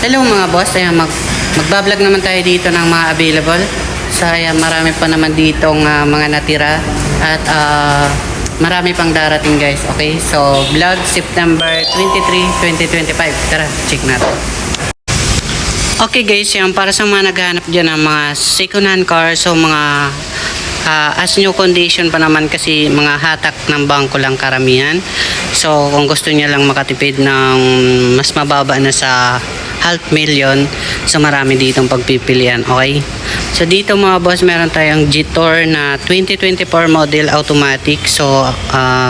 Hello mga boss, ayan, magbablog naman tayo dito ng mga available. So ayan, marami pa naman ditong mga natira at marami pang darating guys. Okay, so vlog September 23, 2025. Tara, check natin. Okay guys, yan para sa mga naghahanap dyan ng mga second hand car. So mga as new condition pa naman kasi mga hatak ng bangko lang karamihan. So kung gusto niya lang makatipid ng mas mababa na sa half million, so marami ditong pagpipilian. Okay, so dito mga boss meron tayong G-Tour na 2024 model automatic. So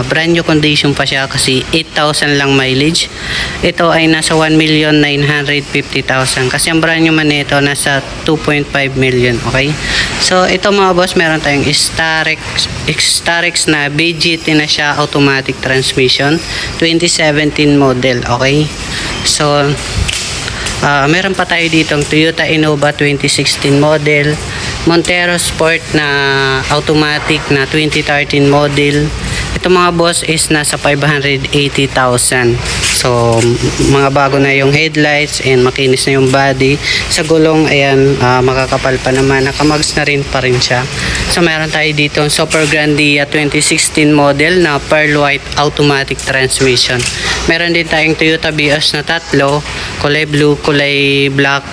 brand new condition pa siya kasi 8,000 lang mileage. Ito ay nasa 1,950,000 kasi ang brand new man nito nasa 2.5 million. Okay, so ito mga boss meron tayong Starex na BGT na siya, automatic transmission, 2017 model. Okay, so meron pa tayo ditong Toyota Innova 2016 model, Montero Sport na automatic na 2013 model. Ito mga boss is nasa 580,000. So mga bago na yung headlights and makinis na yung body. Sa gulong ayan, makakapal pa naman, nakamags na rin pa rin siya. So meron tayo dito Super Grandia 2016 model na pearl white automatic transmission. Meron din tayong Toyota Vios na tatlo, kulay blue, kulay black,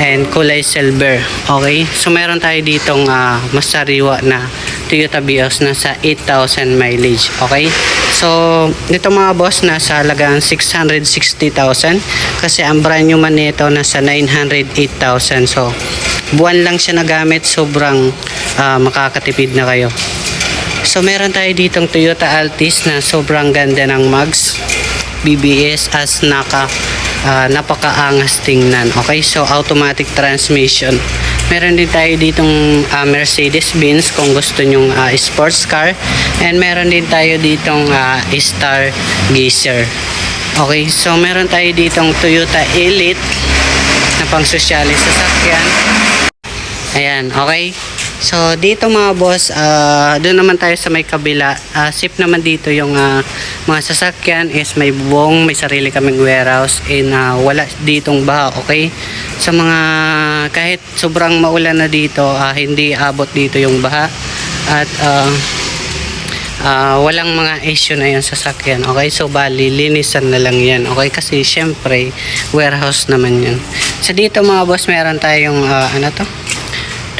and kulay silver. Okay, so meron tayo ditong mas sariwa na Toyota Vios na sa 8,000 mileage. Okay, so dito mga boss nasa halagang 660,000 kasi ang brand new man nito nasa 908,000. So buwan lang siya nagamit, sobrang makakatipid na kayo. So meron tayo ditong Toyota Altis na sobrang ganda ng mags, BBS as napakaangas tingnan. Okay, so automatic transmission. Meron din tayo ditong Mercedes-Benz kung gusto nyong sports car, and meron din tayo ditong Stargazer. Okay, so meron tayo ditong Toyota Elite na pang sosyalis sasakyan. Ayan, okay. So dito mga boss, doon naman tayo sa may kabila. Safe naman dito yung mga sasakyan is may bubong, may sarili kaming warehouse, and wala ditong baha. Okay, sa mga kahit sobrang maulan na dito, hindi abot dito yung baha at walang mga issue na yung sasakyan. Okay, so bali linisan na lang yan. Okay, kasi syempre warehouse naman yan. So dito mga boss meron tayong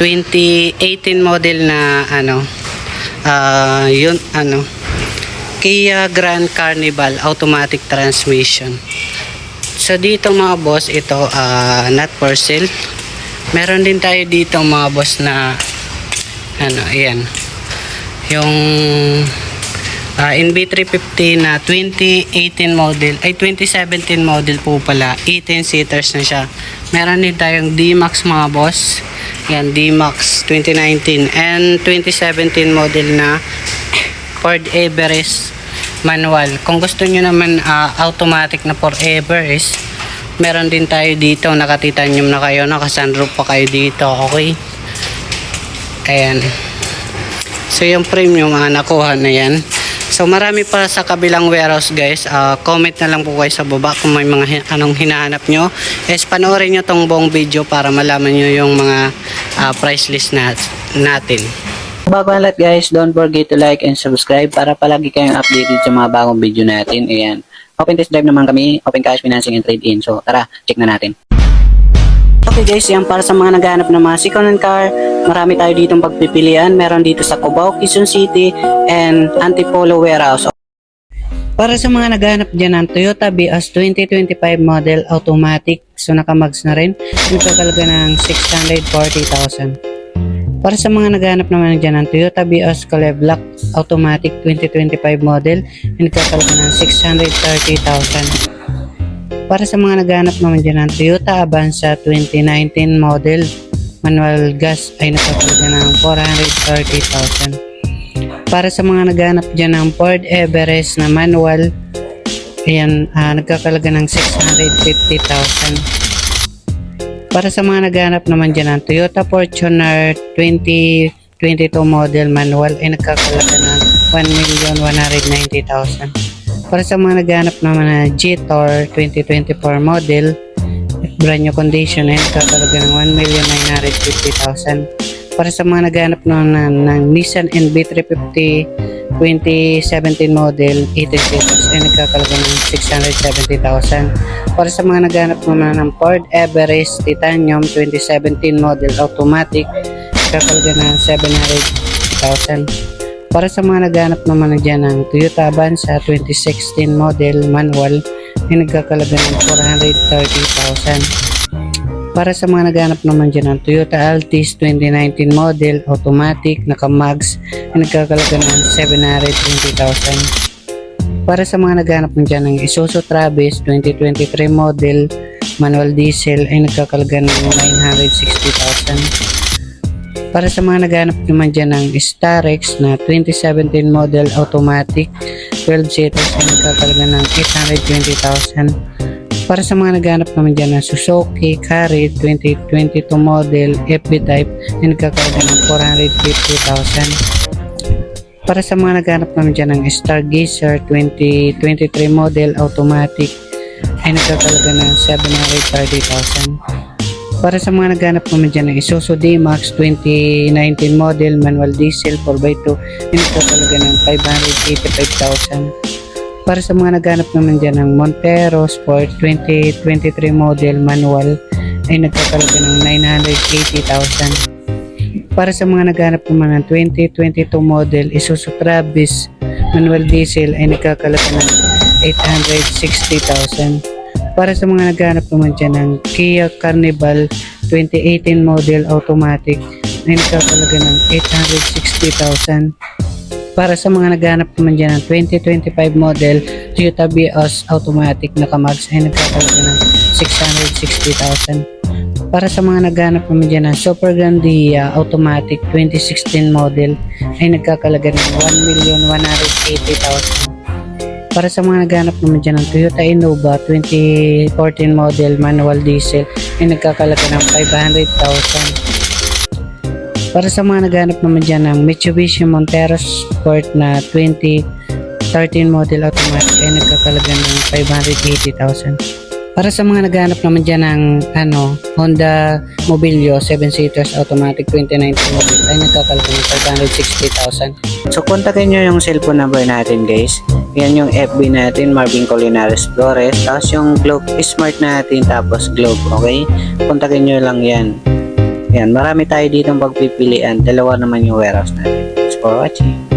2018 model na Kia Grand Carnival automatic transmission. So dito mga boss ito not for sale. Meron din tayo dito mga boss na ayan yung NB350 na 2018 model, ay 2017 model po pala, 18 seaters na siya. Meron din tayong D-Max mga boss. Yan, D-Max 2019 and 2017 model na Ford Everest manual. Kung gusto nyo naman automatic na Ford Everest, meron din tayo dito, nakatitanium na kayo, naka-sunroof pa kayo dito. Okay, ayan. So yung premium nakuha na yan. So marami pa sa kabilang warehouse guys. Comment na lang po kayo sa baba kung may mga anong hinahanap nyo. Is panoorin nyo tong buong video para malaman nyo yung mga price list natin. Bago ang lahat guys, don't forget to like and subscribe para palagi kayong updated sa mga bagong video natin. Ayan. Open test drive naman kami, open cash financing and trade in. So tara, check na natin. Okay guys, yan para sa mga naghahanap ng mga second hand car. Marami tayo ditong pagpipilian. Meron dito sa Cubao, Quezon City, and Antipolo warehouse. Para sa mga naghahanap dyan ng Toyota Vios 2025 model automatic, so nakamags na rin, nagkakalaga ng 640,000. Para sa mga naghahanap naman dyan ng Toyota Vios Color Black automatic 2025 model, nagkakalaga ng 630,000. Para sa mga naghahanap naman dyan ng Toyota Avanza 2019 model manual gas, ay nakakalaga ng 430,000. Para sa mga naghahanap dyan ng Ford Everest na manual, ayan, nagkakalaga ng 650,000. Para sa mga naghahanap naman dyan ng Toyota Fortuner 2022 model manual, ay nagkakalaga ng 1,190,000. Para sa mga naghahanap naman na G-Tour 2024 model, brand new condition ay nagkakalaga ng 1,950,000. Para sa mga naghanap ng Nissan NB350 2017 model 18 seaters ay nagkakalaga ng 670,000. Para sa mga naghanap naman ng Ford Everest Titanium 2017 model automatic, nagkakalaga ng 700,000. Para sa mga naghanap naman dyan ng Toyota Avanza 2016 model manual, ay nagkakalaga ng 430,000. Para sa mga naghanap naman dyan ng Toyota Altis 2019 model automatic naka-mags, ay nagkakalaga ng 720,000. Para sa mga naghanap naman dyan ng Isuzu Travis 2023 model manual diesel, ay nagkakalaga ng 960,000. Para sa mga naghanap naman dyan ng Starex na 2017 model automatic 12 seaters, ay nagkakalaga ng 820,000. Para sa mga naghanap naman dyan ng Suzuki Carry 2022 model FB type, ay nagkakalaga ng 450,000. Para sa mga naghanap naman dyan ng Stargazer 2023 model automatic, ay nagkakalaga ng 730,000. Para sa mga naghanap naman dyan ng Isuzu D-Max 2019 model manual diesel 4x2, ay nagkakalaga ng 585,000. Para sa mga naghanap naman dyan ng Montero Sport 2023 model manual, ay nagkakalaga ng 980,000. Para sa mga naghanap naman ng 2022 model Isuzu Travis manual diesel, ay nagkakalaga ng 860,000. Para sa mga naghanap naman dyan ng Kia Carnival 2018 model automatic, ay nagkakalaga ng 860,000. Para sa mga naghanap naman dyan ng 2025 model Toyota Vios automatic naka-mags, ay nagkakalaga ng 660,000. Para sa mga naghanap naman dyan ng Super Grandia automatic 2016 model, ay nagkakalaga ng 1,180,000. Para sa mga naghanap naman dyan ng Toyota Innova 2014 model manual diesel, ay nagkakalaga ng 500,000. Para sa mga naghanap naman dyan ng Mitsubishi Montero Sport na 2013 model automatic, ay nagkakalaga ng 580,000. Para sa mga naghanap naman dyan ng Honda Mobilio 7 seaters automatic 2019 model, ay nagkakalaga ng 560,000. So kontakin nyo yung cellphone number natin guys. Yan yung FB natin, Marvin Colinares Flores. Tapos yung Globe Smart natin, tapos Globe, okay? Kontakin nyo lang yan. Yan, marami tayo ditong pagpipilian. Dalawa naman yung warehouse natin. Thanks for watching.